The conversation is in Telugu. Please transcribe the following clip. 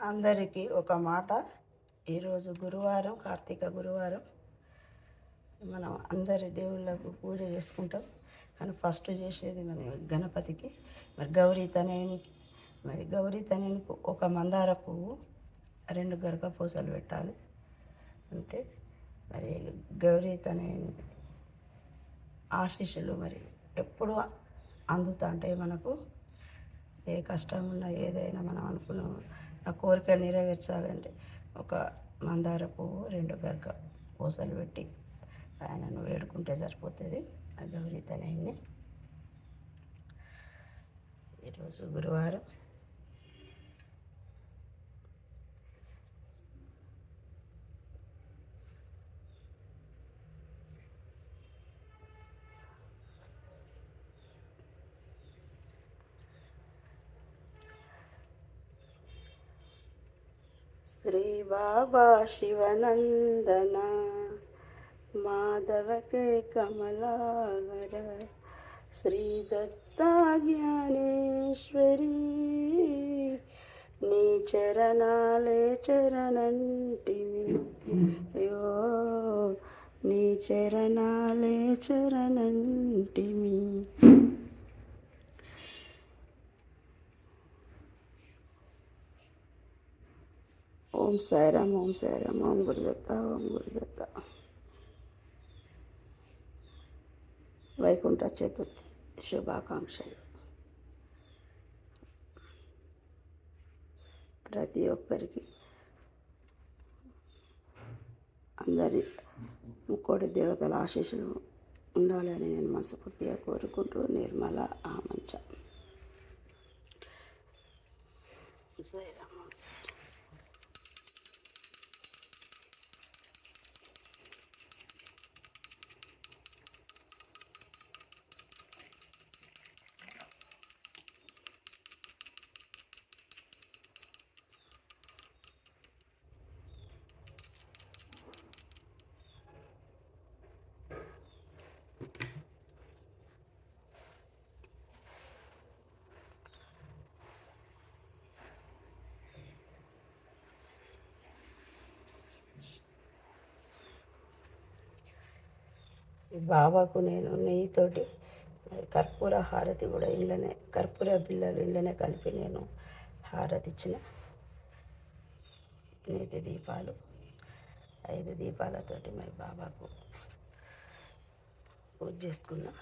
అందరికీ ఒక మాట. ఈరోజు గురువారం, కార్తీక గురువారం. మనం అందరి దేవుళ్ళకు పూజ చేసుకుంటాం, కానీ ఫస్ట్ చేసేది మన గణపతికి, గౌరీ తనయునికి ఒక మందార పువ్వు, 2 గరక పూసలు పెట్టాలి అంతే. గౌరీ తనయుని ఆశీస్సులు ఎప్పుడు అందుతా అంటే మనకు ఏ కష్టం ఉన్నా, ఏదైనా మనం అనుకున్న కోరికలు నెరవేర్చాలంటే ఒక మందార పువ్వు, 2 గరక పూసలు పెట్టి ఆయనను వేడుకుంటే సరిపోతుంది. ఆ గౌరీ తనయుని ఈరోజు గురువారం. శ్రీ బాబా శివనందన మాధవ కే కమలావర శ్రీ దత్తా జ్ఞానేశ్వరి నీ చరణాలే చరణంటివి యో నీ చరణాలే చరణంటివి. ఓం సాయిరామ్, ఓం సాయిరామ్, ఓం గురుదత్త, ఓం గురుదత్త. వైకుంఠ చతుర్థి శుభాకాంక్షలు. ప్రతి ఒక్కరికి అందరి ముక్కోటి దేవతల ఆశీస్సులు ఉండాలని నేను మనస్ఫూర్తిగా కోరుకుంటూ నిర్మల ఆమంచ. సాయిరామ్. బాబాకు నేను నెయ్యితోటి కర్పూర హారతి కూడా ఇంట్లోనే, కర్పూర బిళ్ళలు ఇంట్లోనే కలిపి నేను హారతి ఇచ్చిన. నేతి దీపాలు 5 దీపాలతోటి బాబాకు పూజ చేసుకున్నా.